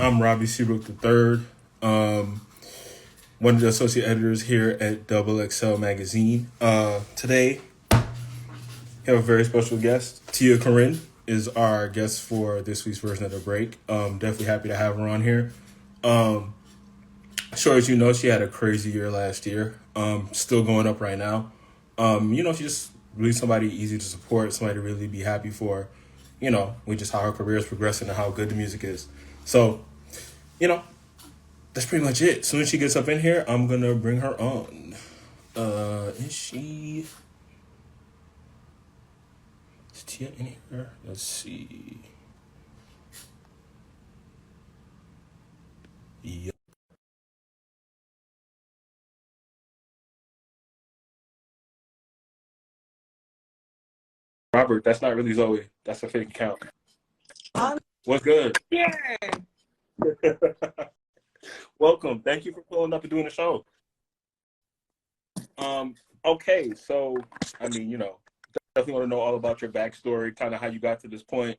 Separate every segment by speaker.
Speaker 1: I'm Robbie Seabrook III, one of the associate editors here at Double XL Magazine. Today, we have a very special guest. TiaCorine is our guest for this week's version of The Break. Definitely happy to have her on here. Sure as you know, she had a crazy year last year. Still going up right now. She's just really somebody easy to support, somebody to really be happy for. With just how her career is progressing and how good the music is. So, that's pretty much it. As soon as she gets up in here, I'm going to bring her on. Is Tia in here? Let's see. Yep. Robert, that's not really Zoe. That's a fake account. What's good?
Speaker 2: Yeah.
Speaker 1: Welcome. Thank you for pulling up and doing the show. Okay, so definitely want to know all about your backstory, kind of how you got to this point,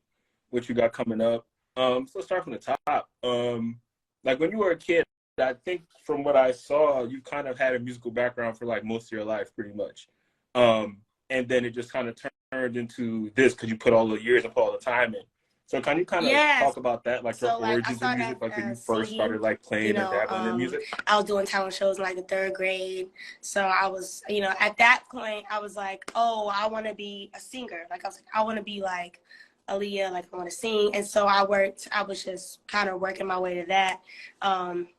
Speaker 1: what you got coming up. So let's start from the top. Like when you were a kid, I think from what I saw, you kind of had a musical background for like most of your life, pretty much. And then it just kind of turned into this because you put all the years and put all the time in. So can you kind of talk about that, like your origins in music, like when you first started like playing and dabbling in music?
Speaker 2: I was doing talent shows in like the 3rd grade. So I was, at that point, I was like, oh, I want to be a singer. Like I was like, I want to be like Aaliyah, like I want to sing. And so I was just kind of working my way to that.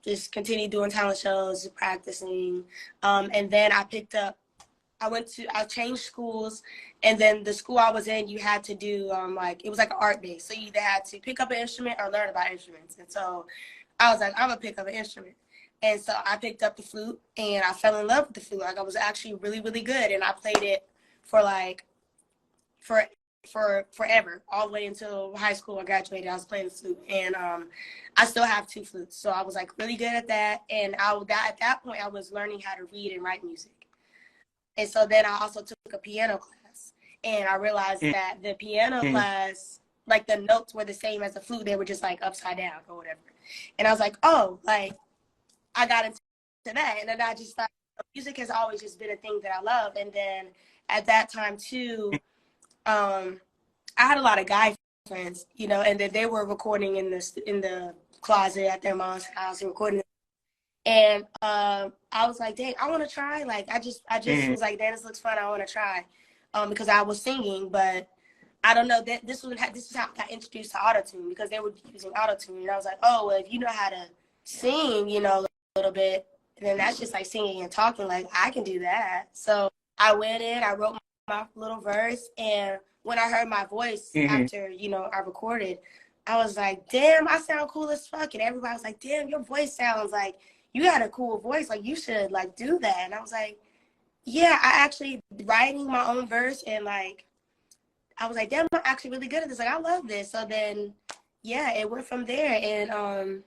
Speaker 2: Just continued doing talent shows, practicing. And then I changed schools, and then the school I was in, you had to do, it was like an art base. So you either had to pick up an instrument or learn about instruments. And so I was like, I'm gonna pick up an instrument. And so I picked up the flute, and I fell in love with the flute. Like I was actually really, really good. And I played it for forever, all the way until high school. I graduated, I was playing the flute. And I still have 2 flutes. So I was like really good at that. And at that point, I was learning how to read and write music. And so then I also took a piano class, and I realized that the piano class, like the notes were the same as the flute. They were just like upside down or whatever. And I was like, oh, like I got into that. And then I just thought music has always just been a thing that I love. And then at that time too, I had a lot of guy friends, and then they were recording in the closet at their mom's house and recording. And I was like, dang, I want to try. Like, I just was like, dang, this looks fun. I want to try, because I was singing, but I don't know that this is how I got introduced to autotune, because they were using autotune, and I was like, oh, well, if you know how to sing, a little bit, then that's just like singing and talking. Like, I can do that. So I went in, I wrote my little verse, and when I heard my voice after I recorded, I was like, damn, I sound cool as fuck, and everybody was like, damn, your voice sounds like you got a cool voice, like you should like do that. And I was like, yeah, I actually writing my own verse, and like I was like, damn, I'm actually really good at this. Like I love this. So then yeah, it went from there. And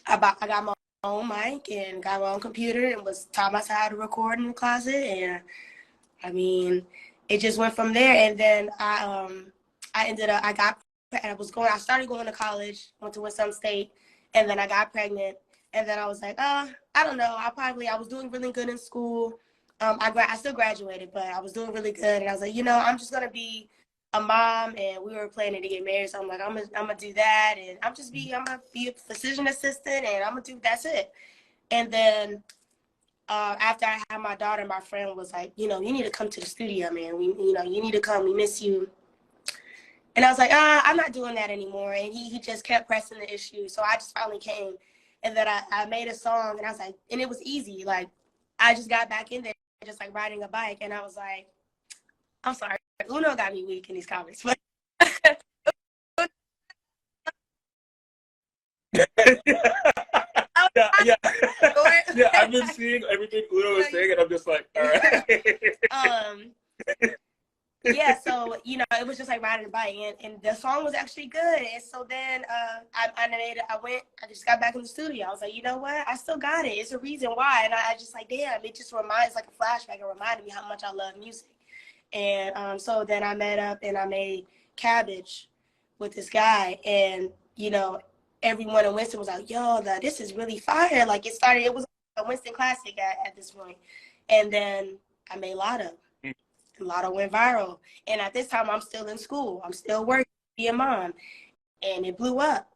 Speaker 2: I got my own mic and got my own computer and was taught myself how to record in the closet. And I mean, it just went from there. And then I started going to college, went to Winston-Salem State, and then I got pregnant. And then I was like, I don't know. I was doing really good in school. I still graduated, but I was doing really good. And I was like, I'm just going to be a mom. And we were planning to get married. So I'm like, I'm going to do that. And I'm going to be a physician assistant. And that's it. And then after I had my daughter, my friend was like, you need to come to the studio, man. You need to come. We miss you. And I was like, I'm not doing that anymore. And he just kept pressing the issue. So I just finally came. And then I made a song, and I was like, and it was easy. Like, I just got back in there, just like riding a bike. And I was like, I'm sorry, Uno got me weak in these comments. But
Speaker 1: yeah. Yeah, I've been seeing everything Uno is saying, and I'm just like, all right.
Speaker 2: Yeah, so it was just like riding a bike, and the song was actually good. And so then I just got back in the studio. I was like, you know what, I still got it. It's a reason why. And I just like, damn, it just reminds, like a flashback. It reminded me how much I love music. And so then I met up and I made Cabbage with this guy, and everyone in Winston was like, yo, this is really fire. Like it was a Winston classic at this point. And then I made Lotto. Lotto went viral. And at this time, I'm still in school. I'm still working, being a mom. And it blew up.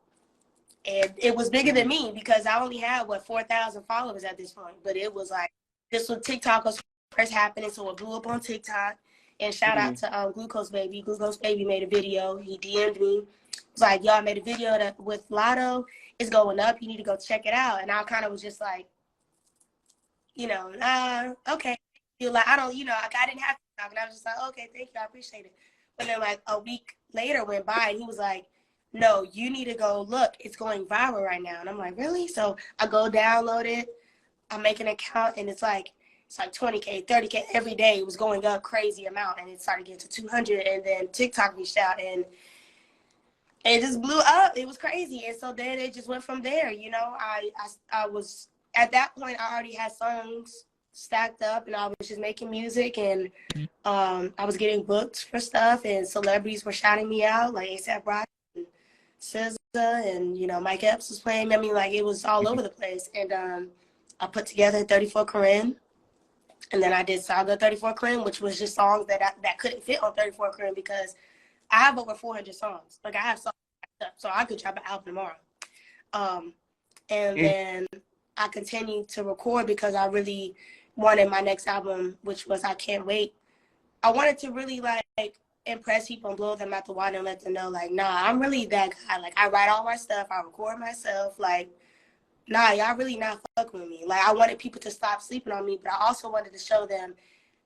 Speaker 2: And it was bigger than me because I only had, 4,000 followers at this point. But it was like, this was TikTok was first happening, so it blew up on TikTok. And shout out to Glucose Baby. Glucose Baby made a video. He DM'd me. It was like, y'all made a video with Lotto. It's going up. You need to go check it out. And I kind of was just like, okay. Like, I don't, I didn't have TikTok. And I was just like, okay, thank you. I appreciate it. But then like a week later went by and he was like, no, you need to go look. It's going viral right now. And I'm like, really? So I go download it. I make an account and it's like 20K, 30K every day. It was going up crazy amount. And it started getting to 200. And then TikTok reached out and it just blew up. It was crazy. And so then it just went from there. I was, at that point, I already had songs stacked up and I was just making music and I was getting booked for stuff and celebrities were shouting me out like A$AP Rocky and SZA and Mike Epps was playing me. I mean, like it was all over the place. And I put together TiaCorine and then I did Saga TiaCorine, which was just songs that couldn't fit on TiaCorine because I have over 400 songs. Like I have songs so I could drop an album tomorrow. And then I continued to record because I really wanted my next album, which was I Can't Wait. I wanted to really like impress people and blow them out the water and let them know like, nah, I'm really that guy. Like I write all my stuff, I record myself. Like, nah, y'all really not fucking with me. Like I wanted people to stop sleeping on me, but I also wanted to show them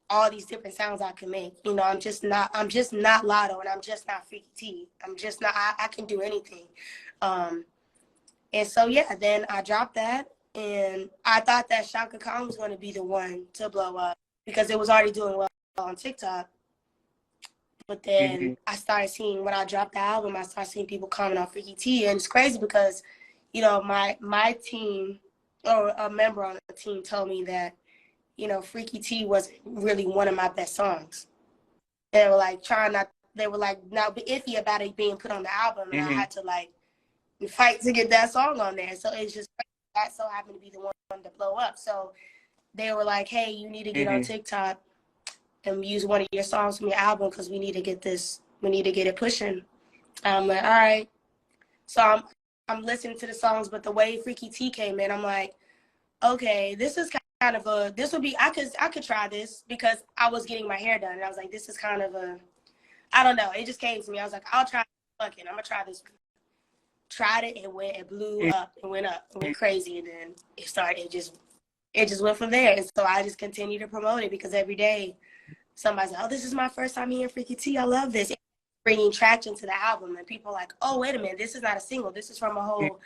Speaker 2: all these different sounds I can make. I'm just not Lotto and I'm just not FreakyT. I'm just not, I can do anything. And so, yeah, then I dropped that. And I thought that Chaka Khan was going to be the one to blow up because it was already doing well on TikTok. But then I started seeing, when I dropped the album, I started seeing people comment on FreakyT. And it's crazy because, my team or a member on the team told me that, FreakyT was really one of my best songs. They were like not be iffy about it being put on the album. And I had to like fight to get that song on there. So it's just, that so happened to be the one to blow up. So they were like, hey, you need to get on TikTok and use one of your songs from your album because we need to get it pushing. I'm like, all right. So I'm listening to the songs, but the way FreakyT came in, I'm like, okay, this is kind of I could try this because I was getting my hair done. And I was like, this is kind of I don't know. It just came to me. I was like, I'll try fucking. I'm going to try this. Tried it, it blew up, it went crazy, and then it just went from there. And so I just continued to promote it because every day somebody's like, oh, this is my first time hearing FreakyT, I love this. It's bringing traction to the album, and people are like, oh, wait a minute, this is not a single, this is from a whole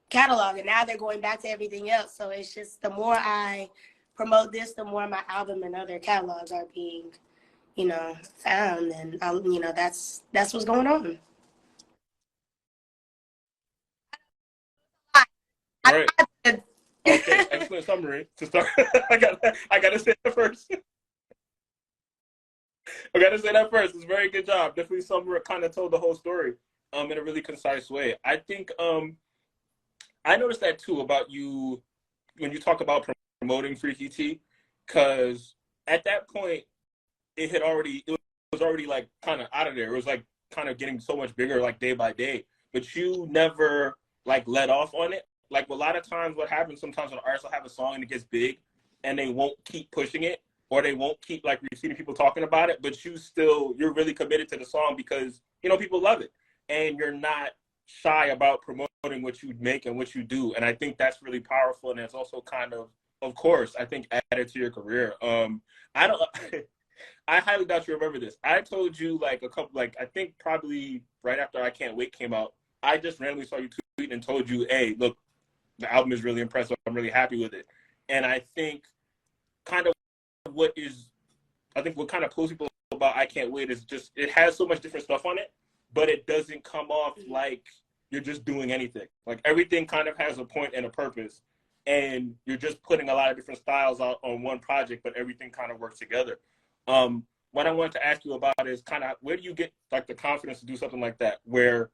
Speaker 2: catalog, and now they're going back to everything else. So it's just the more I promote this, the more my album and other catalogs are being found, and that's what's going on.
Speaker 1: All right. Okay, excellent summary to start. I gotta say that first. It's a very good job. Definitely somewhere kind of told the whole story in a really concise way. I think I noticed that too about you when you talk about promoting FreakyT, because at that point it was already like kind of out of there. It was like kind of getting so much bigger like day by day, but you never like let off on it. Like a lot of times what happens sometimes when artists will have a song and it gets big and they won't keep pushing it or they won't keep like receiving people talking about it, but you're really committed to the song because, people love it and you're not shy about promoting what you make and what you do. And I think that's really powerful. And it's also kind of course, I think added to your career. I highly doubt you remember this. I told you like I think probably right after I Can't Wait came out, I just randomly saw you tweet and told you, hey, look, the album is really impressive. I'm really happy with it. And I think what kind of pulls people about I Can't Wait is just, it has so much different stuff on it, but it doesn't come off like you're just doing anything. Like everything kind of has a point and a purpose. And you're just putting a lot of different styles out on one project, but everything kind of works together. What I wanted to ask you about is kind of where do you get like the confidence to do something like that, where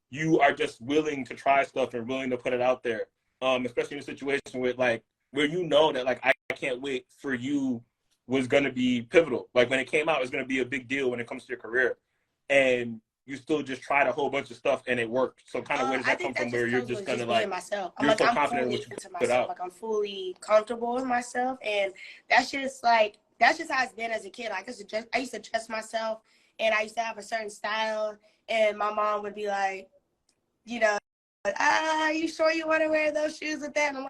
Speaker 1: you are just willing to try stuff and willing to put it out there. Especially in a situation with like where you know that like I can't wait for you was gonna be pivotal. Like when it came out, it's gonna be a big deal when it comes to your career, and you still just tried a whole bunch of stuff and it worked. So kind of where does that come from? Where you're just gonna like
Speaker 2: myself.
Speaker 1: you're so
Speaker 2: I'm
Speaker 1: confident in
Speaker 2: fully
Speaker 1: what you
Speaker 2: into
Speaker 1: put
Speaker 2: myself.
Speaker 1: out.
Speaker 2: Like I'm fully comfortable with myself, and that's just how it's been as a kid. Like I used to dress myself, and I used to have a certain style, and my mom would be like, you know, are you sure you want to wear those shoes with that? And I'm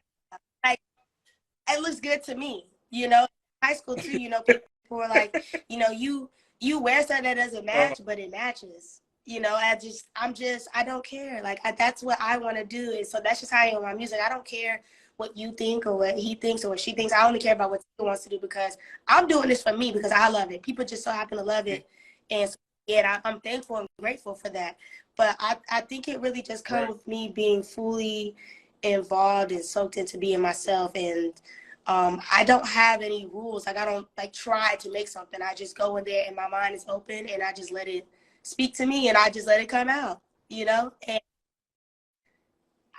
Speaker 2: like, it looks good to me, you know. High school too, you know, people were like, you know, you wear something that doesn't match, but it matches. You know, I don't care. Like that's what I want to do, and so that's just how I am with my music. I don't care what you think or what he thinks or what she thinks. I only care about what he wants to do because I'm doing this for me because I love it. People just so happen to love it, and so, yeah, I'm thankful and grateful for that. But I think it really just comes with me being fully involved and soaked into being myself. And I don't have any rules. Like I don't like try to make something. I just go in there and my mind is open and I just let it speak to me and I just let it come out, you know? And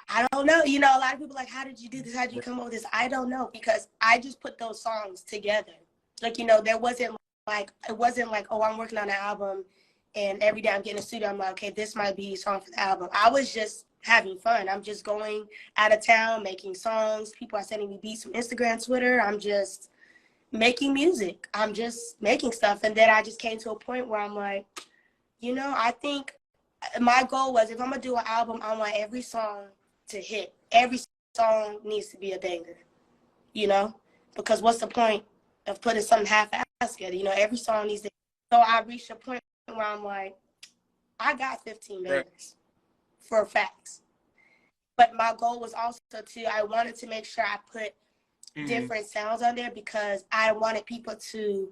Speaker 2: I don't know, you know, a lot of people are like, how did you do this? How did you come up with this? I don't know, because I just put those songs together. Like, you know, it wasn't like, oh, I'm working on an album and every day I'm getting a studio. I'm like, okay, this might be a song for the album. I was just having fun. I'm just going out of town, making songs. People are sending me beats from Instagram, Twitter. I'm just making music. I'm just making stuff. And then I just came to a point where I'm like, you know, I think my goal was if I'm going to do an album, I want every song to hit. Every song needs to be a banger, you know, because what's the point of putting something half-assed together? You know, every song needs to. So I reached a point where I'm like, I got 15 bangers for facts. But my goal was also I wanted to make sure I put different sounds on there because I wanted people to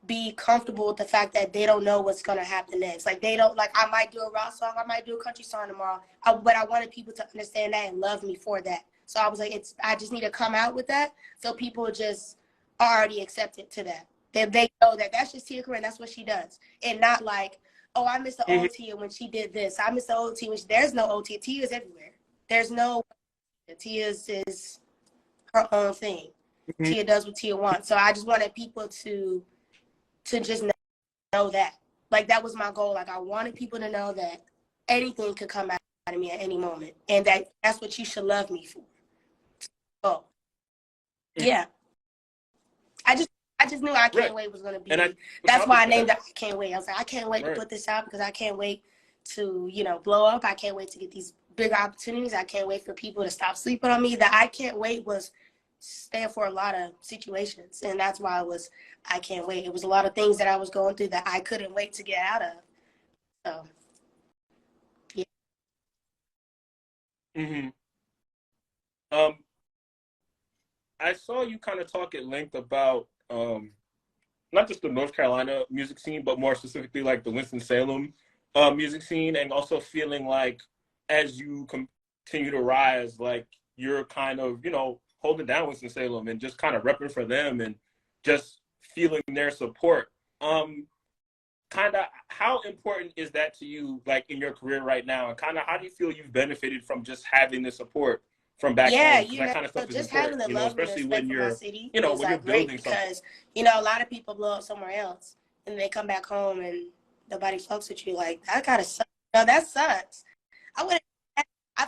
Speaker 2: be comfortable with the fact that they don't know what's going to happen next. Like they don't, like I might do a rock song, I might do a country song tomorrow, but I wanted people to understand that and love me for that. So I was like, I just need to come out with that so people just already accepted to that. They know that that's just TiaCorine, that's what she does. And not like, oh, I miss the old Tia when she did this. I miss the old Tia when there's no old Tia. Tia's everywhere. There's no, Tia's is her own thing. Tia does what Tia wants. So I just wanted people to just know that. Like that was my goal. Like I wanted people to know that anything could come out of me at any moment. And that's what you should love me for. Oh. Yeah. I just knew I Can't Wait was gonna be. That's why I named it I Can't Wait. I was like, I can't wait to put this out because I can't wait to, you know, blow up. I can't wait to get these big opportunities. I can't wait for people to stop sleeping on me. The I Can't Wait was stand for a lot of situations, and that's why I can't wait. It was a lot of things that I was going through that I couldn't wait to get out of. So, yeah.
Speaker 1: I saw you kind of talk at length about not just the North Carolina music scene, but more specifically like the Winston-Salem music scene, and also feeling like as you continue to rise, like you're kind of, you know, holding down Winston-Salem and just kind of repping for them and just feeling their support. Kind of how important is that to you, like in your career right now? And kind of how do you feel you've benefited from just having the support from back home?
Speaker 2: You know,
Speaker 1: that kind of stuff
Speaker 2: just
Speaker 1: is
Speaker 2: having
Speaker 1: important,
Speaker 2: the
Speaker 1: you know,
Speaker 2: love and
Speaker 1: especially
Speaker 2: respect
Speaker 1: when
Speaker 2: for
Speaker 1: you're,
Speaker 2: my city
Speaker 1: you know,
Speaker 2: is
Speaker 1: when you're
Speaker 2: like great
Speaker 1: building something.
Speaker 2: because, you know, a lot of people blow up somewhere else and they come back home and nobody fucks with you. Like that gotta suck. No, that sucks. I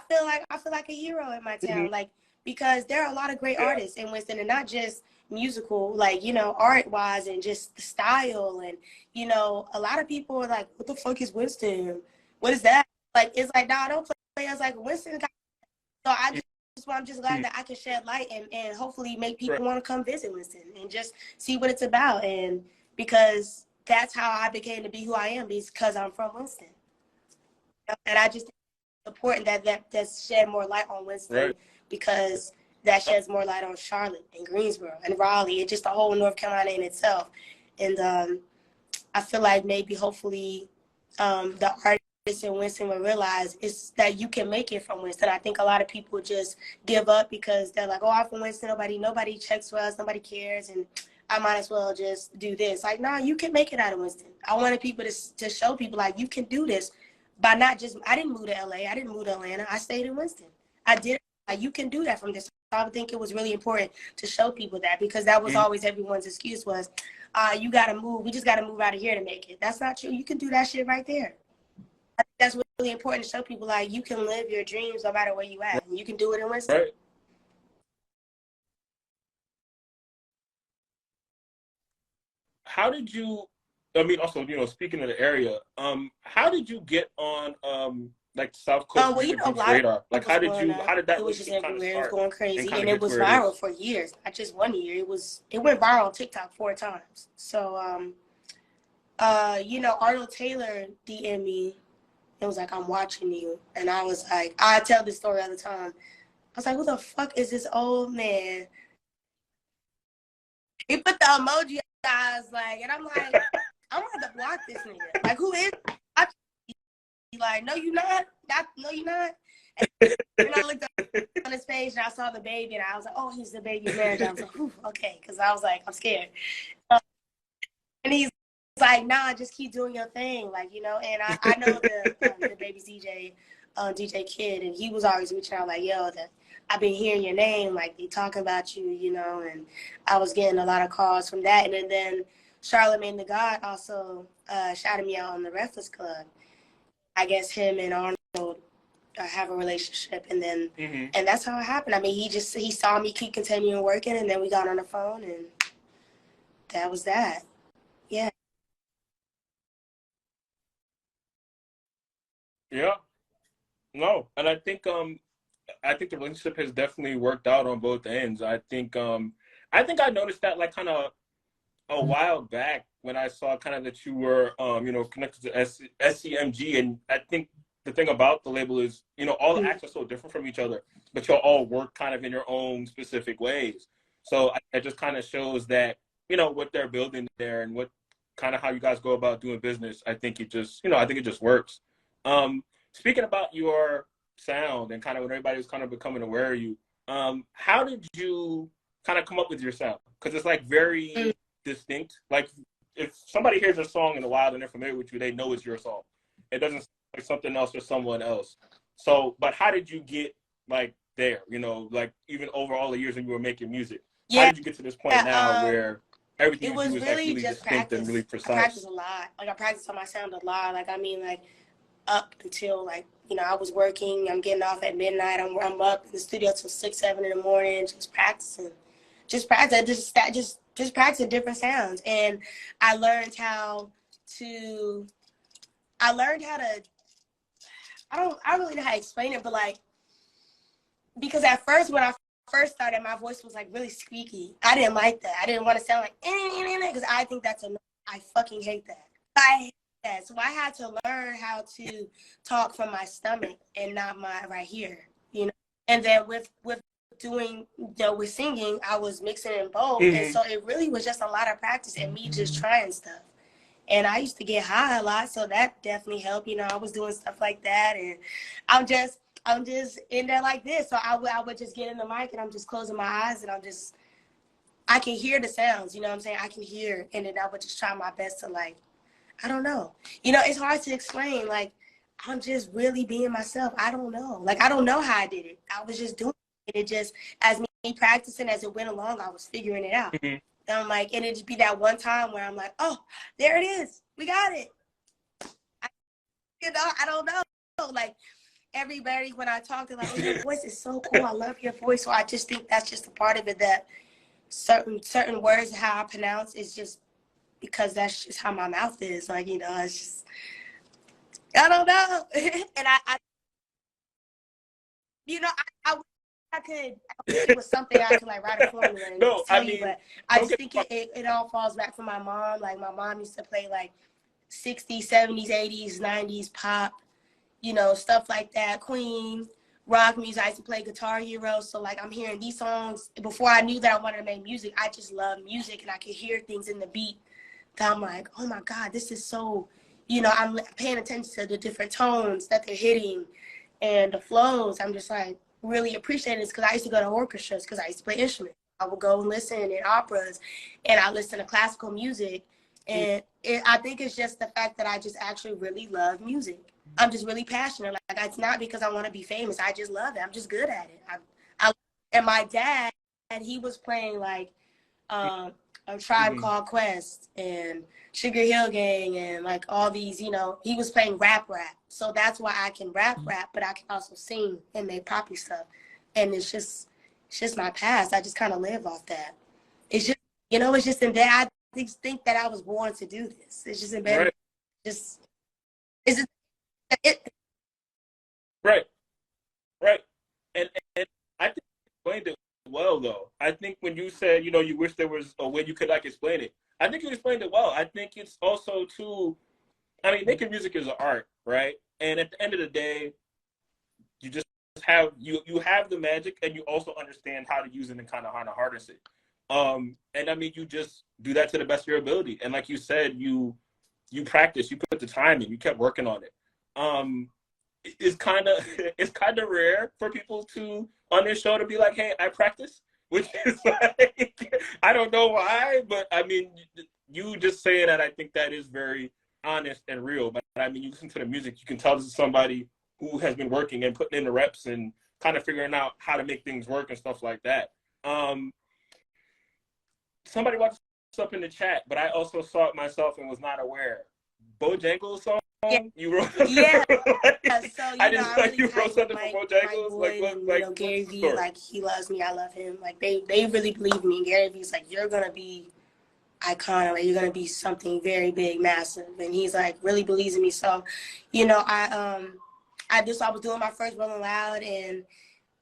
Speaker 2: feel like a hero in my town, like because there are a lot of great artists in Winston, and not just musical, like, you know, art wise and just the style. And, you know, a lot of people are like, what the fuck is Winston? What is that? Like, it's like, nah, don't play us like Winston. So I'm just glad that I can shed light and hopefully make people want to come visit Winston and just see what it's about. And because that's how I became to be who I am, because I'm from Winston. And I just think it's important that shed more light on Winston because that sheds more light on Charlotte and Greensboro and Raleigh and just the whole North Carolina in itself. And I feel like maybe hopefully the artists in Winston will realize it's that you can make it from Winston. I think a lot of people just give up because they're like, oh, I'm from Winston. Nobody checks for us. Nobody cares. And I might as well just do this. Like, no, you can make it out of Winston. I wanted people to show people, like, you can do this. by not just, I didn't move to LA, I didn't move to Atlanta, I stayed in Winston. I did, like, you can do that from this. I would think it was really important to show people that, because that was always everyone's excuse was, you got to move, we just got to move out of here to make it. That's not true. You can do that shit right there. I think that's really important to show people, like, you can live your dreams no matter where you at. And you can do it in Winston.
Speaker 1: Right. How did you, I mean, also, you know, speaking of the area, how did you get on, like, South Coast
Speaker 2: Well, you know,
Speaker 1: radar? Like, how did that
Speaker 2: it was just everywhere, it was going crazy,
Speaker 1: and
Speaker 2: and it was viral for years, not just 1 year. It went viral on TikTok 4 times. So, you know, Arnold Taylor DM'd me. It was like, I'm watching you. And I was like, I tell this story all the time. I was like, who the fuck is this old man? He put the emoji eyes, like, and I'm like, I'm gonna have to block this nigga. Like, who is? He like, no, you not. No, you not. And I looked up on his page and I saw the baby, and I was like, oh, he's the baby's manager. I was like, okay, because I was like, I'm scared. And he's like, nah, just keep doing your thing, like, you know. And I know the baby's DJ, DJ Kid, and he was always reaching out like, yo, I've been hearing your name, like, they talking about you, you know. And I was getting a lot of calls from that. And then Charlamagne the God also shouted me out on the Breakfast Club. I guess him and Arnold have a relationship, and then and that's how it happened. I mean, he saw me keep continuing working, and then we got on the phone, and that was that. Yeah.
Speaker 1: Yeah. No, and I think the relationship has definitely worked out on both ends. I think I noticed that, like, kind of a while back when I saw kind of that you were you know, connected to SCMG, and I think the thing about the label is, you know, all the acts are so different from each other, but you'll all work kind of in your own specific ways. So it just kind of shows that, you know, what they're building there and what kind of how you guys go about doing business. I think it just, you know, I think it just works. Speaking about your sound and kind of when everybody was kind of becoming aware of you, how did you kind of come up with your sound? Because it's, like, very distinct. Like, if somebody hears a song in the wild and they're familiar with you, they know it's your song. It doesn't sound like something else or someone else. So, but how did you get, like, there? You know, like, even over all the years when you were making music, how did you get to this point now where everything
Speaker 2: it was
Speaker 1: you do is,
Speaker 2: really,
Speaker 1: like, really
Speaker 2: just
Speaker 1: distinct
Speaker 2: practice.
Speaker 1: and really precise?
Speaker 2: I practice a lot. Like, I practice on my sound a lot. Like, I mean, like, up until, like, you know, I was working. I'm getting off at midnight. I'm up in the studio till 6, 7 in the morning, just practicing. Just practicing different sounds. And I learned how to, I don't really know how to explain it, but, like, because at first, when I first started, my voice was, like, really squeaky. I didn't like that. I didn't want to sound like, because I think that's annoying. I fucking hate that. I hate that. So I had to learn how to talk from my stomach and not my right here, you know. And then with doing, you know, with singing, I was mixing in both. And so it really was just a lot of practice and me just trying stuff. And I used to get high a lot, so that definitely helped. You know, I was doing stuff like that, and I'm just in there like this. So I would just get in the mic, and I'm just closing my eyes, and I can hear the sounds. You know what I'm saying? I can hear, and then I would just try my best to, like, I don't know. You know, it's hard to explain. Like, I'm just really being myself. I don't know. Like, I don't know how I did it. I was just doing it. It just, as me practicing as it went along, I was figuring it out. And I'm like, and it just be that one time where I'm like, oh, there it is. We got it. You know, I don't know. Like, everybody, when I talk, they're like, oh, your voice is so cool. I love your voice. So I just think that's just a part of it, that certain words and how I pronounce is just because that's just how my mouth is. Like, you know, it's just, I don't know. And I you know, I wish it was something I could, like, write a formula and tell you, but I just think it all falls back from my mom. Like, my mom used to play, like, 60s, 70s, 80s, 90s pop, you know, stuff like that. Queen, rock music. I used to play Guitar Hero. So, like, I'm hearing these songs. Before I knew that I wanted to make music, I just love music, and I could hear things in the beat that I'm like, oh my God, this is so, you know, I'm paying attention to the different tones that they're hitting and the flows. I'm just, like, really appreciating this, because I used to go to orchestras because I used to play instruments. I would go and listen in operas, and I listen to classical music. And I think it's just the fact that I just actually really love music. I'm just really passionate. Like, it's not because I want to be famous. I just love it. I'm just good at it. And my dad, he was playing like a Tribe Called Quest and Sugar Hill Gang and like all these, you know, he was playing rap. So that's why I can rap, but I can also sing and make poppy stuff. And it's just my past. I just kind of live off that. It's just, you know, it's just in that I just think that I was born to do this. It's just embedded.
Speaker 1: Right.
Speaker 2: It's just it.
Speaker 1: Right. And I think you explained it well, though. I think when you said, you know, you wish there was a way you could like explain it, I think you explained it well. I think it's also too, I mean, making music is an art, right? And at the end of the day, you just have you have the magic, and you also understand how to use it and kind of how to harness it. And I mean, you just do that to the best of your ability. And like you said, you practice, you put the time in, you kept working on it. It's kind of rare for people to on this show to be like, hey, I practice, which is like, I don't know why, but I mean, you just saying that, I think that is very honest and real. But I mean, you listen to the music, you can tell this is somebody who has been working and putting in the reps and kind of figuring out how to make things work and stuff like that. Somebody watched up in the chat, but I also saw it myself and was not aware. Bojangles song?
Speaker 2: Yeah.
Speaker 1: You wrote
Speaker 2: Yeah.
Speaker 1: Like,
Speaker 2: So
Speaker 1: I just
Speaker 2: I
Speaker 1: like
Speaker 2: really
Speaker 1: you wrote something for Bojangles. Like, what,
Speaker 2: and,
Speaker 1: like,
Speaker 2: you know, Gary V,
Speaker 1: story?
Speaker 2: like, he loves me, I love him. Like, they really believe in me. Gary V's like, you're gonna be iconic, like, you're gonna be something very big, massive. And he's like really believes in me. So, you know, I was doing my first Rolling Loud, and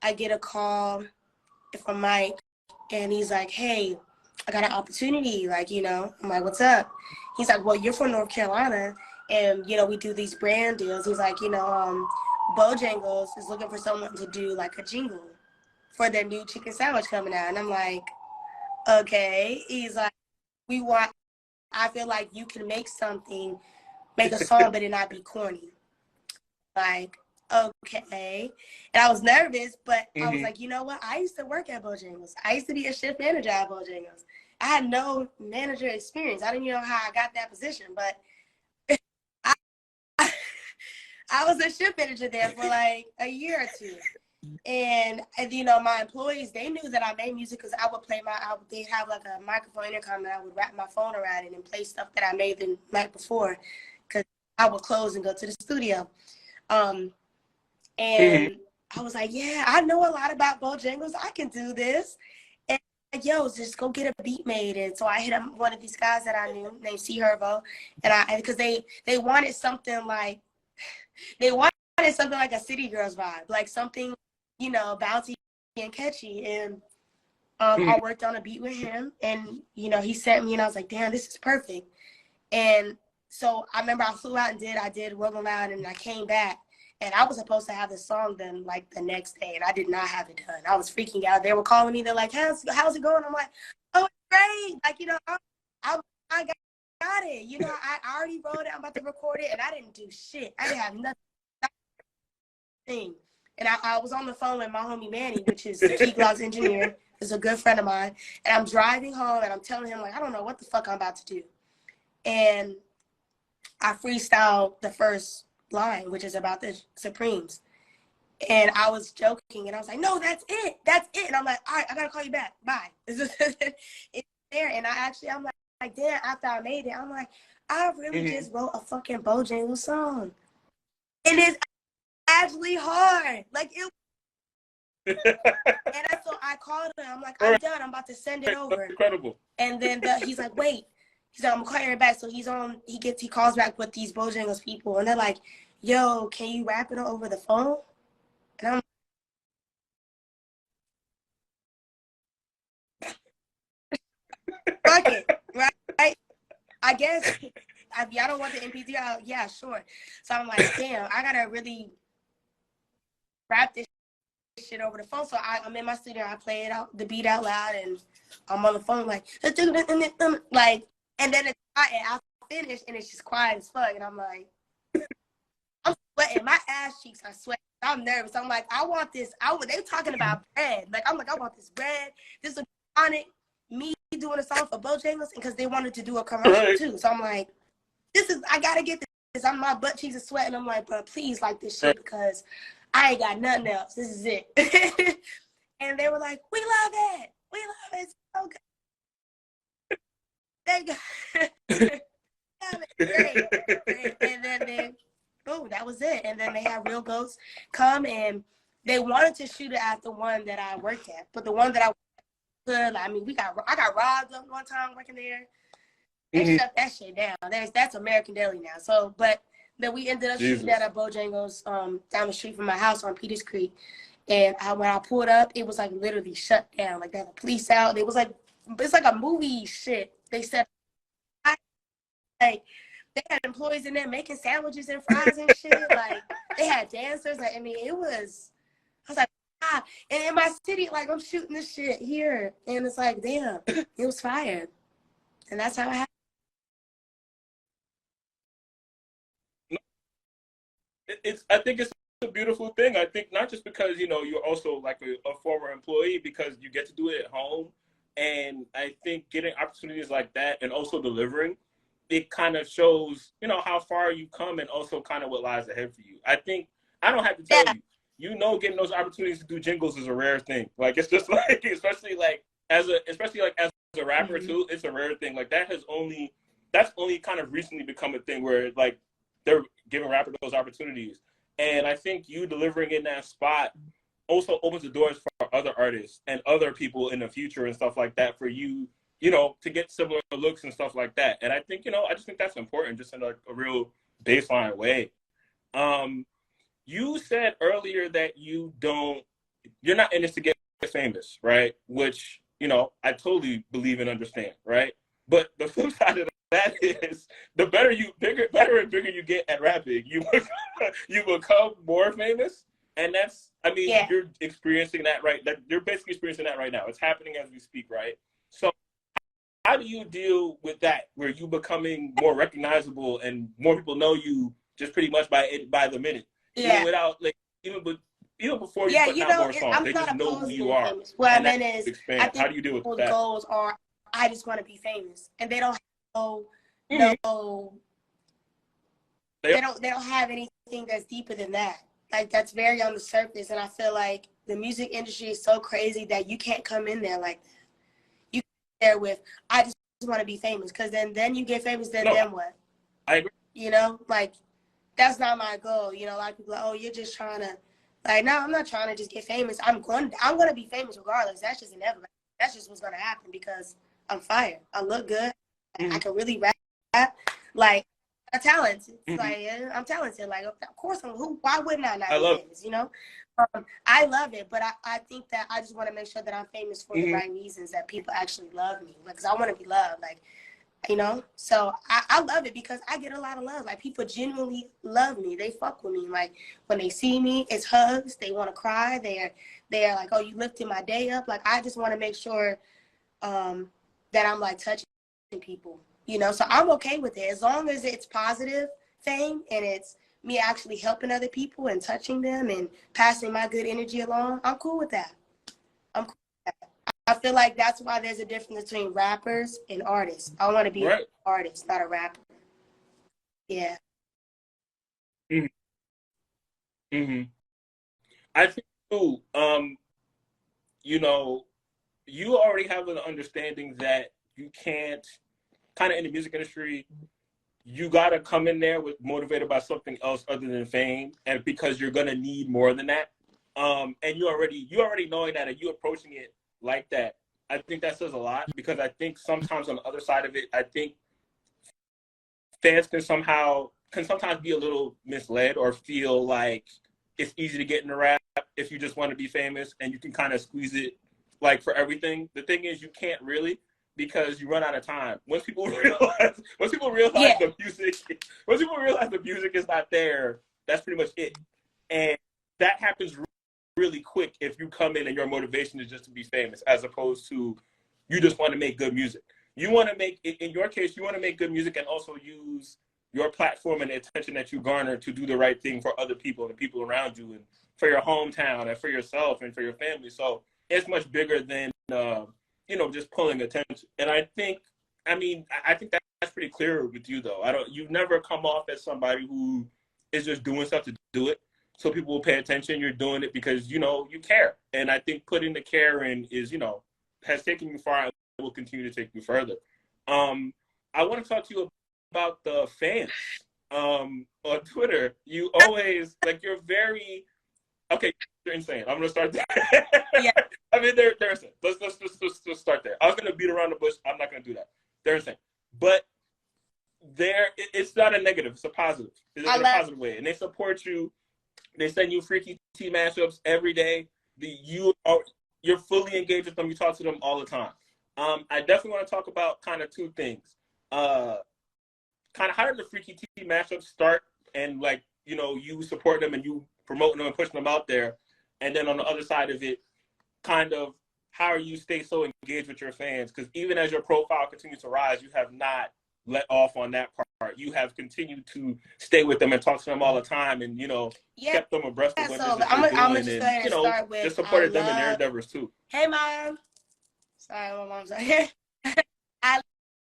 Speaker 2: I get a call from Mike, and he's like, hey, I got an opportunity, like, you know. I'm like, what's up? He's like, well, you're from North Carolina, and, you know, we do these brand deals. He's like, you know, Bojangles is looking for someone to do like a jingle for their new chicken sandwich coming out. And I'm like, okay. He's like, I feel like you can make a song, but it not be corny. Like, okay. And I was nervous, but I was like, you know what? I used to work at Bojangles. I used to be a shift manager at Bojangles. I had no manager experience. I didn't even know how I got that position, but I, I was a shift manager there for like a year or two. And you know, my employees, they knew that I made music because I would play they'd have like a microphone intercom, and I would wrap my phone around it and play stuff that I made the night before, because I would close and go to the studio. And I was like, yeah, I know a lot about Bojangles. I can do this. And like, yo, just go get a beat made. And so I hit up one of these guys that I knew named C Herbo, and because they wanted something like a City Girls vibe, like something, you know, bouncy and catchy. And I worked on a beat with him, and, you know, he sent me, and I was like, damn, this is perfect. And so I remember I flew out and I did Rolling Loud, and I came back, and I was supposed to have the song done like the next day, and I did not have it done. I was freaking out. They were calling me. They're like, how's it going? I'm like, oh, it's great. Like, you know, I got it. You know, I already wrote it. I'm about to record it, and I didn't do shit. I didn't have nothing. And I was on the phone with my homie Manny, which is Key Glock's engineer. Is a good friend of mine. And I'm driving home, and I'm telling him, like, I don't know what the fuck I'm about to do. And I freestyled the first line, which is about the Supremes. And I was joking, and I was like, no, that's it. And I'm like, all right, I gotta call you back. Bye. It's there. And I'm like, damn, after I made it, I'm like, I really just wrote a fucking Bojangles song. And it's actually hard. Like, it. And so I called him. I'm like, I'm done. I'm about to send it over.
Speaker 1: That's incredible.
Speaker 2: And then he's like, wait. He's like, I'm calling her back. So he calls back with these Bojangles people, and they're like, yo, can you rap it over the phone? And I'm fuck it, right? I guess y'all don't want the MP3 out. Yeah, sure. So I'm like, damn, I gotta really rap this shit over the phone. So I'm in my studio. I play the beat out loud, and I'm on the phone like, and then I finish, and it's just quiet as fuck, and I'm like, I'm sweating. My ass cheeks are sweating. I'm nervous. I'm like, I want this. They talking about bread. Like, I'm like, I want this bread. This is on it. Me doing a song for Bojangles, because they wanted to do a commercial too. So I'm like, I gotta get I'm my butt cheeks are sweating. I'm like, bro, please like this shit because I ain't got nothing else. This is it. And they were like, we love it. We love it. It's so good. They got great. And then boom, that was it. And then they had Real Ghosts come, and they wanted to shoot it at the one that I worked at. But the one that I good, I mean, I got robbed one time working there. They shut that shit down. That's American Deli now. So, but then we ended up shooting that at Bojangles down the street from my house on Peters Creek. And when I pulled up, it was like literally shut down. Like they had the police out. It was like, it's like a movie shit. They said, like, they had employees in there making sandwiches and fries and shit. Like they had dancers. Like, I mean, I was like, ah. And in my city, like I'm shooting this shit here, and it's like, damn, it was fire. And that's how it happened.
Speaker 1: I think it's a beautiful thing. I think not just because, you know, you're also like a former employee, because you get to do it at home. And I think getting opportunities like that and also delivering, it kind of shows, you know, how far you come and also kind of what lies ahead for you. I think I don't have to tell you, you know, getting those opportunities to do jingles is a rare thing. Like, it's just like, especially as a rapper too, it's a rare thing. Like that's only kind of recently become a thing where like they're giving rappers those opportunities. And I think you delivering in that spot also opens the doors for other artists and other people in the future and stuff like that for you, you know, to get similar looks and stuff like that. And I think, you know, I just think that's important, just in like a real baseline way. You said earlier that you're not in this to get famous, right? Which, you know, I totally believe and understand, right? But the flip side of that is the better and bigger you get at rapping, you become more famous. And that's, I mean, you're experiencing that you're basically experiencing that right now. It's happening as we speak, right? So how do you deal with that, where you becoming more recognizable and more people know you just pretty much by the minute? Even without even before you put out more songs, they just know who you are.
Speaker 2: What I meant is,
Speaker 1: I think how do you deal with that?
Speaker 2: Goals are, I just want to be famous, and they don't have they don't have anything that's deeper than that. Like that's very on the surface, and I feel like the music industry is so crazy that you can't come in there like that. You come there with, I just want to be famous, because then you get famous, then what?
Speaker 1: I agree.
Speaker 2: You know, like that's not my goal. You know, a lot of people are like, oh, you're just trying to, like, no, I'm not trying to just get famous. I'm going to be famous regardless. That's just inevitable. That's just what's going to happen because I'm fire. I look good. I can really rap. Like, I'm talented. Like, I'm talented. Like, of course, why wouldn't I not be famous, you know? I love it, but I think that I just want to make sure that I'm famous for the right reasons, that people actually love me. Because I want to be loved. Like, you know, so I love it because I get a lot of love. Like, people genuinely love me. They fuck with me. Like, when they see me, it's hugs. They want to cry. They're like, oh, you lifted my day up. Like, I just want to make sure that I'm like touching people, you know. So I'm okay with it as long as it's positive fame and it's me actually helping other people and touching them and passing my good energy along. I'm cool with that. I'm cool with that. I feel like that's why there's a difference between rappers and artists. I want to be an artist, not a rapper. Yeah.
Speaker 1: I think too, you know, you already have an understanding that you can't, kind of in the music industry, you got to come in there with motivated by something else other than fame, and because you're going to need more than that. And you already knowing that and you approaching it like that, I think that says a lot, because I think sometimes on the other side of it, I think fans can sometimes be a little misled or feel like it's easy to get in the rap if you just want to be famous and you can kind of squeeze it like for everything. The thing is, you can't really, because you run out of time. Once people realize the music is not there, that's pretty much it. And that happens really quick if you come in and your motivation is just to be famous, as opposed to you just want to make good music. You want to make, in your case, you want to make good music and also use your platform and the attention that you garner to do the right thing for other people and the people around you and for your hometown and for yourself and for your family. So it's much bigger than, you know, just pulling attention. And I think that's pretty clear with you though. You've never come off as somebody who is just doing stuff to do it so people will pay attention. You're doing it because, you know, you care. And I think putting the care in is, you know, has taken you far and will continue to take you further. I want to talk to you about the fans. On Twitter, you always, like, you're very, okay, you're insane. I'm going to start there.
Speaker 2: Yeah.
Speaker 1: I mean, they're insane. Let's start there. I was going to beat around the bush. I'm not going to do that. They're insane. But it's not a negative. It's a positive. It's in a positive way. And they support you. They send you FreakyT mashups every day. You're fully engaged with them. You talk to them all the time. I definitely want to talk about kind of two things. Kind of how did the FreakyT mashups start, and, like, you know, you support them and you promoting them and pushing them out there, and then on the other side of it, kind of how you stay so engaged with your fans, because even as your profile continues to rise, you have not let off on that part. You have continued to stay with them and talk to them all the time, and, you know, kept them abreast of what
Speaker 2: so
Speaker 1: they're doing, and, you know, start with, just supported them in their endeavors too.
Speaker 2: Hey, Mom. Sorry, my mom's out here.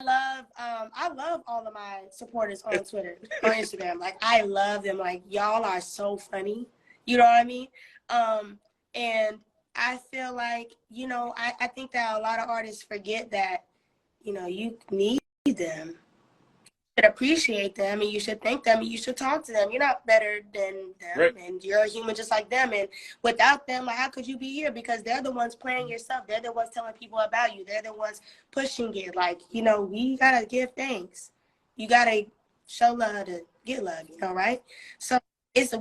Speaker 2: I love all of my supporters on Twitter, on Instagram. Like, I love them. Like, y'all are so funny. You know what I mean? And I feel like, you know, I think that a lot of artists forget that, you know, you need them. You should appreciate them, and you should thank them, and you should talk to them. You're not better than them, right, and you're a human just like them. And without them, like, how could you be here? Because they're the ones playing your stuff. They're the ones telling people about you. They're the ones pushing it. Like, you know, we gotta give thanks. You gotta show love to get love, you know, right? So it's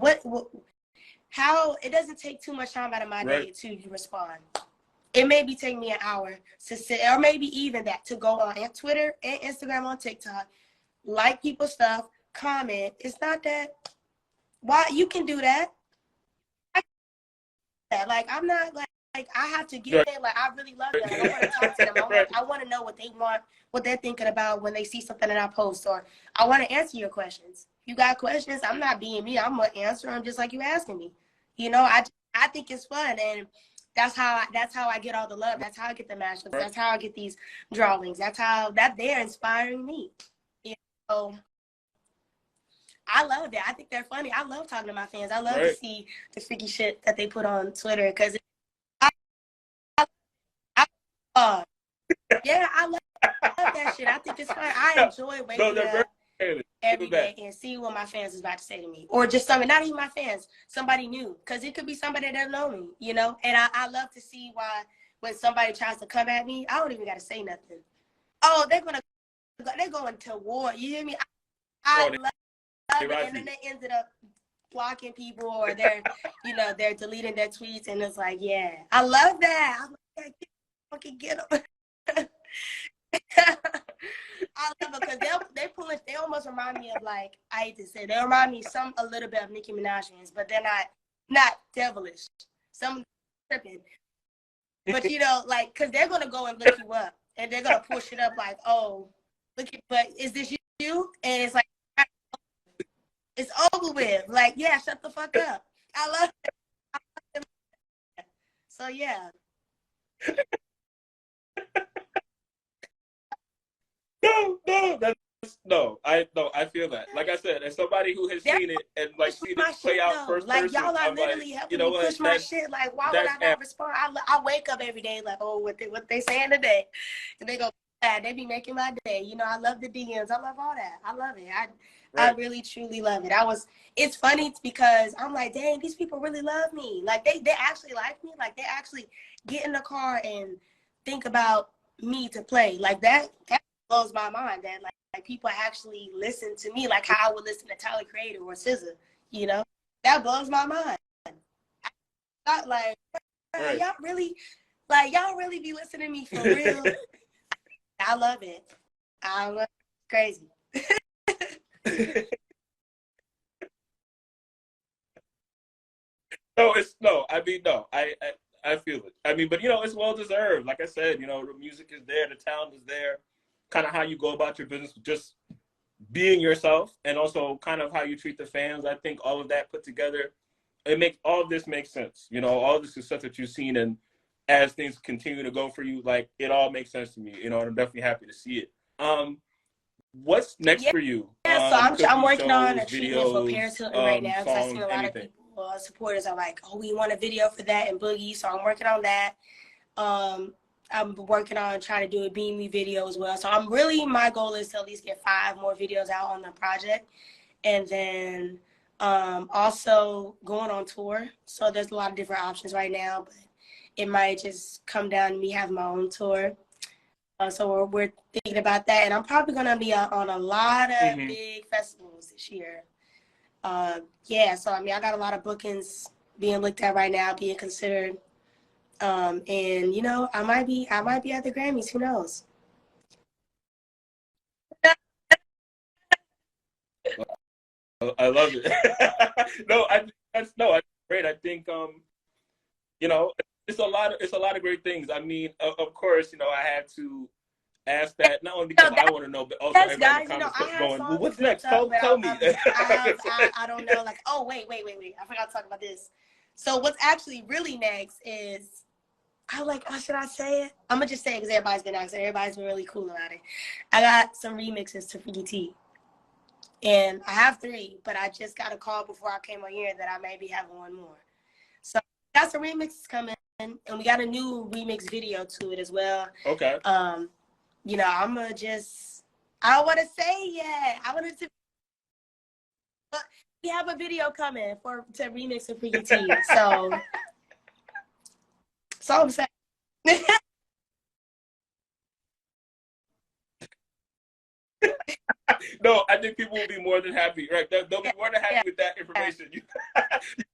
Speaker 2: how it doesn't take too much time out of my day to respond. It maybe take me an hour to sit, or maybe even that, to go on Twitter and Instagram, on TikTok, like people's stuff, comment. It's not that. Why you can do that? Like, I'm not like I have to get it. Like, I really love them. I want to talk to them. I want to know what they want, what they're thinking about when they see something that I post, or I want to answer your questions. You got questions? I'm not being me. I'm gonna answer them just like you asking me. You know, I think it's fun, and that's how I get all the love. That's how I get the mashups. That's how I get these drawings. That's how they're inspiring me. You know, I love that. I think they're funny. I love talking to my fans. I love to see the freaky shit that they put on Twitter, because yeah, I love that shit. I think it's fun. I enjoy waking up every day and see what my fans is about to say to me, or just something, not even my fans, somebody new, because it could be somebody that doesn't know me, you know. And I love to see why when somebody tries to come at me, I don't even got to say nothing. Oh, they're going to war. You hear me? I love it. And then they ended up blocking people, or they're they're deleting their tweets, and it's like, yeah, I love that. I'm like, fucking get them. I love it, because they almost remind me of, like, I hate to say, they remind me a little bit of Nicki Minaj, but they're not devilish. Some tripping, but, you know, like, because they're gonna go and look you up, and they're gonna push it up like, oh, look at, but is this you? And it's like, it's over with. Like, yeah, shut the fuck up. I love it. So yeah. I feel that. Like I said, as somebody who has seen it and, like, seen it play out first person, like, y'all are literally helping me push my shit. Like, why would I not respond? I wake up every day like, oh, what they saying today? And they go, they be making my day. You know, I love the DMs. I love all that. I love it. I really truly love it. It's funny because I'm like, dang, these people really love me. Like, they actually like me. Like, they actually get in the car and think about me to play. Like, that blows my mind, that like people actually listen to me like how I would listen to TiaCorine or SZA, you know? That blows my mind. Not like, y'all really be listening to me for real? I love it. I love it. Crazy.
Speaker 1: I feel it. I mean, but, you know, it's well deserved. Like I said, you know, the music is there, the talent is there. Kind of how you go about your business, just being yourself, and also kind of how you treat the fans. I think all of that put together, all of this makes sense. You know, all of this is stuff that you've seen, and as things continue to go for you, like, it all makes sense to me. You know, and I'm definitely happy to see it. what's next
Speaker 2: Yeah.
Speaker 1: for you?
Speaker 2: Yeah, so I'm
Speaker 1: Could be
Speaker 2: working on a
Speaker 1: shows,
Speaker 2: treatment for Paris
Speaker 1: videos,
Speaker 2: Hilton right now because I've seen
Speaker 1: songs,
Speaker 2: a lot of
Speaker 1: anything.
Speaker 2: people, supporters are like, oh, we want a video for that and Boogie. So I'm working on that. I'm working on trying to do a Beam Me video as well. So my goal is to at least get 5 more videos out on the project. And then also going on tour. So there's a lot of different options right now, but it might just come down to me having my own tour. So we're thinking about that. And I'm probably going to be on a lot of big festivals this year. Yeah, so I mean, I got a lot of bookings being looked at right now, being considered. And you know, I might be at the Grammys. Who knows?
Speaker 1: I love it. No, that's great. I think you know, it's a lot of great things. I mean, of course, you know, I had to ask that not only because
Speaker 2: So
Speaker 1: I want to know, but also
Speaker 2: yes,
Speaker 1: everybody in the
Speaker 2: guys, you know,
Speaker 1: comments
Speaker 2: I
Speaker 1: kept
Speaker 2: have
Speaker 1: going, well,
Speaker 2: songs
Speaker 1: what's
Speaker 2: built
Speaker 1: next?
Speaker 2: up, but
Speaker 1: Tell me.
Speaker 2: I don't know. Like, oh wait, I forgot to talk about this. So what's actually really next is I like. Oh, should I say it? I'm gonna just say it because everybody's been asking. Everybody's been really cool about it. I got some remixes to FreakyT. And I have 3, but I just got a call before I came on here that I maybe have 1 more. So got some remixes coming, and we got a new remix video to it as well.
Speaker 1: Okay.
Speaker 2: You know, I don't want to say yet. I wanted to. But we have a video coming to remix of FreakyT. So I'm saying.
Speaker 1: No, I think people will be more than happy. Right? They'll be more than happy with that information. You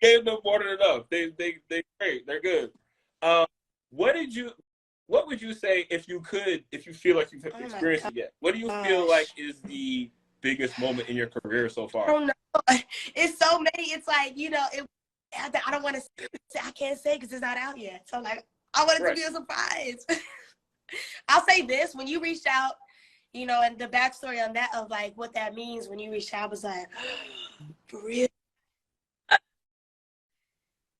Speaker 1: gave them more than enough. They're great. They're good. What would you say if you feel like you've experienced it yet? What do you feel like is the biggest moment in your career so far?
Speaker 2: I don't know. It's so many. It's like, you know, I don't want to say, I can't say because it's not out yet. So like, I want it to be a surprise. I'll say this, when you reached out, you know, and the backstory on that of like what that means when you reached out, I was like, for real?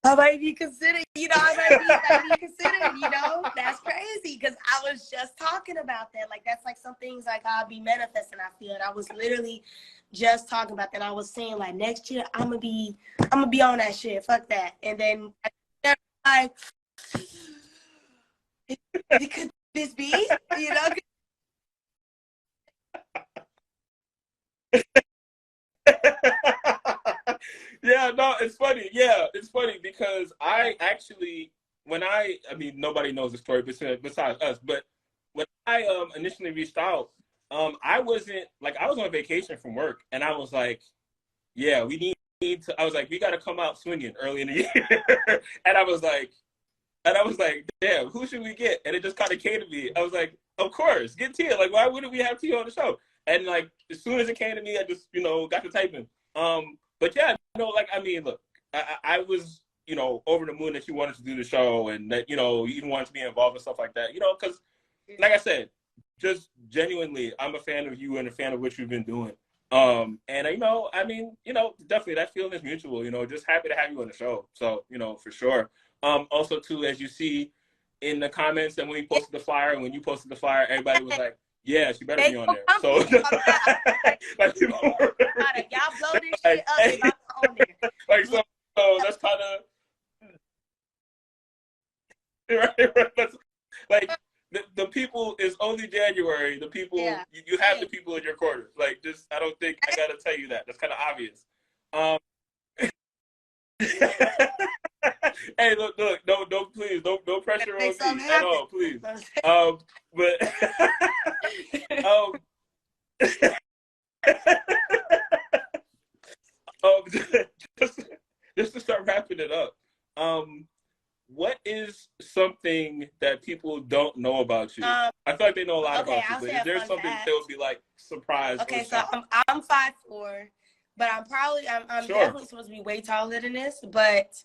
Speaker 2: I might be considered, you know, I might be considered, you know, that's crazy because I was just talking about that. Like, that's like some things like I'll be manifesting, I feel. And I was literally just talking about that. I was saying like next year I'm gonna be on that shit. Fuck that. And then like, could this be? You know?
Speaker 1: Yeah, no, it's funny. Yeah, it's funny because I actually, I mean, nobody knows the story besides us, but when I initially reached out, I wasn't like I was on vacation from work, and I was like, yeah, we need to. I was like, we got to come out swinging early in the year, and I was like, damn, who should we get? And it just kind of came to me. I was like, of course, get Tia. Like, why wouldn't we have Tia on the show? And like, as soon as it came to me, I just, you know, got to typing. But yeah, you know, like, I mean, look, I was, you know, over the moon that you wanted to do the show and that, you know, you wanted to be involved and stuff like that, you know, because like I said, just genuinely, I'm a fan of you and a fan of what you've been doing. And you know, I mean, you know, definitely that feeling is mutual, you know, just happy to have you on the show. So, you know, for sure. Also too, as you see in the comments and when we posted the flyer and when you posted the flyer, everybody was like, yeah, she better be on there. So like, you know,
Speaker 2: y'all blow this shit up if I'm on there.
Speaker 1: Like so that's kind of right. That's like the people is only January. The people you have the people in your corner. Like just I don't think I gotta tell you that. That's kind of obvious. Hey, look, please, don't pressure on me at all, please. But just to start wrapping it up, what is something that people don't know about you? I feel like they know a lot about you, but is there something that would be like surprised?
Speaker 2: Okay, so I'm 5'4", but I'm definitely supposed to be way taller than this. But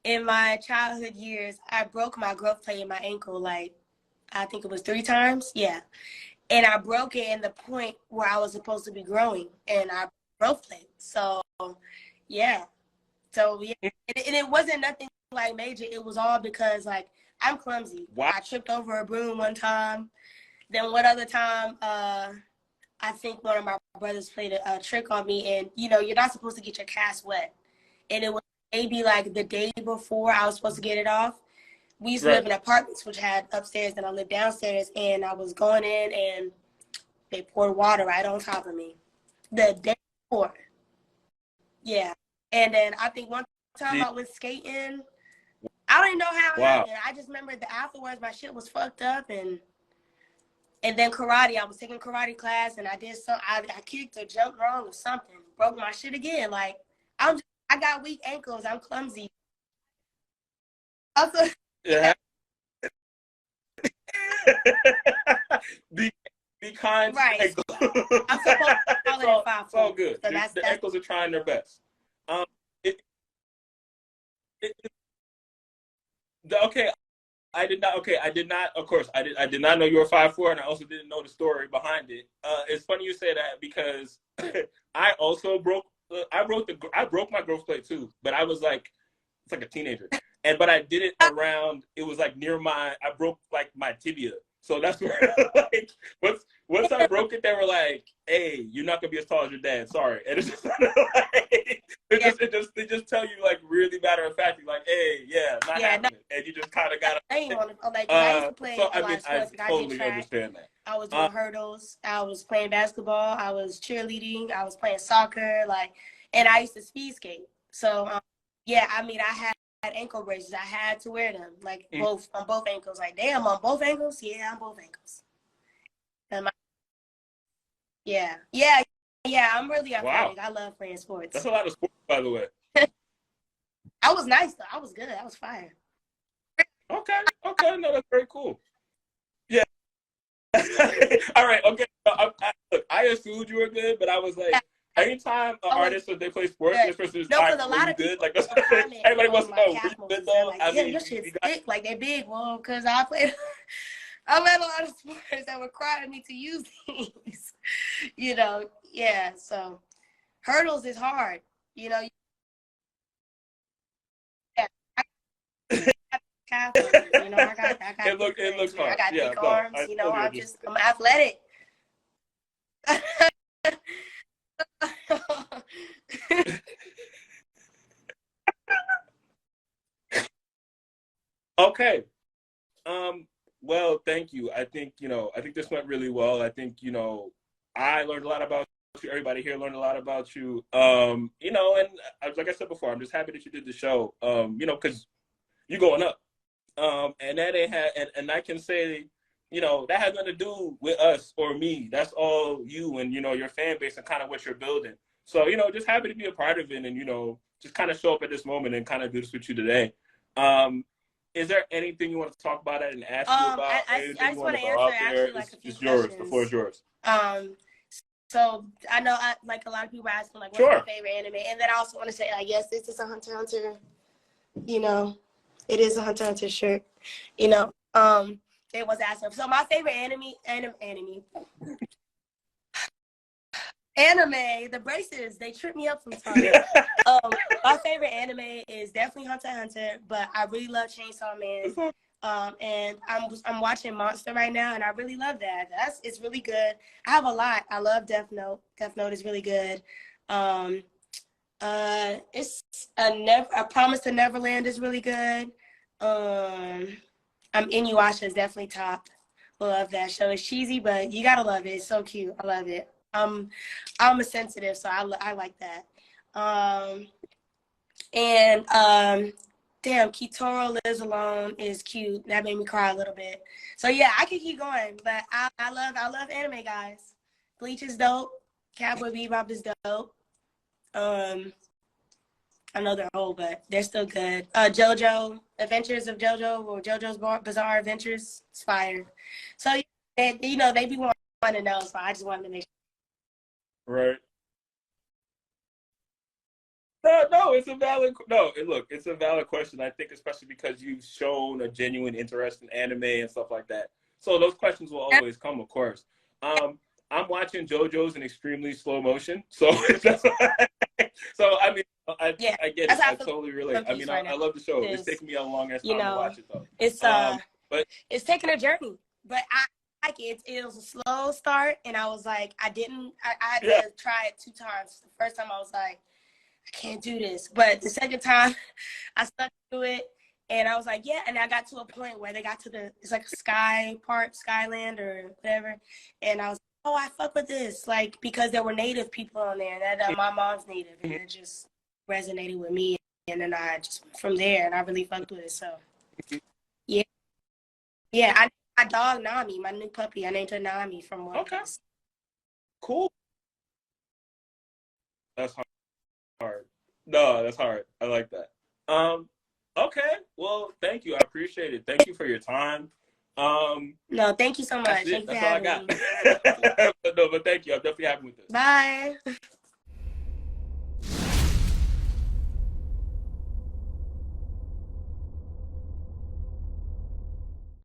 Speaker 2: in my childhood years, I broke my growth plate in my ankle, like I think it was 3 times. Yeah. And I broke it in the point where I was supposed to be growing, and I growth plate. So, yeah. So, yeah. And it wasn't nothing like major. It was all because, like, I'm clumsy. Wow. I tripped over a broom one time. Then one other time, I think one of my brothers played a trick on me, and you know, you're not supposed to get your cast wet. And it was maybe like the day before I was supposed to get it off. We used to live in apartments which had upstairs, and I lived downstairs, and I was going in and they poured water right on top of me the day before. Yeah. And then I think one time I went skating. I don't even know how it happened. I just remember that afterwards my shit was fucked up, and then karate. I was taking karate class, and I did I kicked or jumped wrong or something. Broke my shit again. Like I got weak ankles. I'm clumsy. Also,
Speaker 1: yeah. Be kind.
Speaker 2: Right. I'm supposed to call it at 5
Speaker 1: It's all good.
Speaker 2: So
Speaker 1: the ankles are trying their best. Okay. I did not. Okay, I did not. Of course, I did not know you were 5'4", and I also didn't know the story behind it. It's funny you say that because I also broke. I broke my growth plate too, but I was like, it's like a teenager, but I did it around. It was like near I broke like my tibia, so that's where like once I broke it, they were like, "Hey, you're not gonna be as tall as your dad. Sorry." And it's just like they just tell you like really matter of fact, like, "Hey, yeah, not happening," and you just kind of gotta.
Speaker 2: I used to play a lot of sports.
Speaker 1: I totally understand that.
Speaker 2: I was doing hurdles. I was playing basketball. I was cheerleading. I was playing soccer. And I used to speed skate. So yeah, I mean, I had ankle braces. I had to wear them both on both ankles. Like, damn, on both ankles? Yeah, on both ankles. Yeah. I'm really athletic. Wow. I love playing sports.
Speaker 1: That's a lot of sports, by the way.
Speaker 2: I was nice though. I was good. I was fire.
Speaker 1: Okay. No, that's very cool. Yeah. All right. Okay. Look, I assumed you were good, but I was like, anytime an artist when they play sports, this person is
Speaker 2: a lot of
Speaker 1: good. Like everybody wants to know. Good though.
Speaker 2: Like, I mean, your shit's thick. Like they're big. Well, because I played a lot of sports that required me to use these. You know, yeah. So hurdles is hard. You know. Yeah. You know, I got
Speaker 1: it looks hard.
Speaker 2: I got big arms. You know, I'm athletic.
Speaker 1: Okay. Well, thank you. I think this went really well. I think, I learned a lot about you. Everybody here learned a lot about you. And like I said before, I'm just happy that you did the show. Because you're going up. And that and I can say, that has nothing to do with us or me. That's all you and, your fan base and kind of what you're building. So, just happy to be a part of it and, just kind of show up at this moment and kind of do this with you today. Is there anything you want to talk about and ask you about?
Speaker 2: I just want to answer actually like a few questions.
Speaker 1: Yours. The floor is yours.
Speaker 2: So I know like a lot of people are asking like, what's my favorite anime? And then I also want to say, yes, this is a Hunter x Hunter, it is a Hunter x Hunter shirt, They was asking. So my favorite anime, the braces, they trip me up sometimes. My favorite anime is definitely Hunter x Hunter, but I really love Chainsaw Man. And I'm watching Monster right now, and I really love that. It's really good. I have a lot. I love Death Note. Death Note is really good. It's A Promise to Neverland is really good. Inuyasha is definitely top. Love that show. It's cheesy, but you gotta love it. It's so cute. I love it. I'm a sensitive, so I like that. Damn, Kitoro Lives Alone is cute. That made me cry a little bit. So yeah, I could keep going, but I love anime, guys. Bleach is dope. Cowboy Bebop is dope. I know they're old, but they're still good. JoJo, Adventures of JoJo, or JoJo's Bizarre Adventures, it's fire. So they be wanting to know, so I just wanted to make sure.
Speaker 1: Right. No, it's a valid. No, it's a valid question. I think especially because you've shown a genuine interest in anime and stuff like that. So those questions will always come, of course. I'm watching JoJo's in extremely slow motion, so so I mean, I get it. I totally relate. I mean, I love the show. It's taking me a long ass time to watch it though.
Speaker 2: It's taking a journey, but like it. It was a slow start, and I was like, I had
Speaker 1: Yeah.
Speaker 2: to try it 2 times. The first time I was like, I can't do this. But the second time, I stuck to it, and I was like, yeah. And I got to a point where they got to it's like a sky part, Skyland or whatever, and I was, oh, I fuck with this, like, because there were Native people on there, that my mom's Native, and it just resonated with me, and then I just went from there, and I really fucked with it. So, yeah, yeah. I named my dog Nami, my new puppy. I named her Nami from One
Speaker 1: Okay.
Speaker 2: Piece.
Speaker 1: Cool. That's hard. No, that's hard. I like that. Okay. Well, thank you. I appreciate it. Thank you for your time.
Speaker 2: No, thank you so much.
Speaker 1: That's it.
Speaker 2: Thank you for
Speaker 1: That's all I
Speaker 2: having
Speaker 1: got.
Speaker 2: me.
Speaker 1: No, but thank you. I'm definitely happy with this.
Speaker 2: Bye.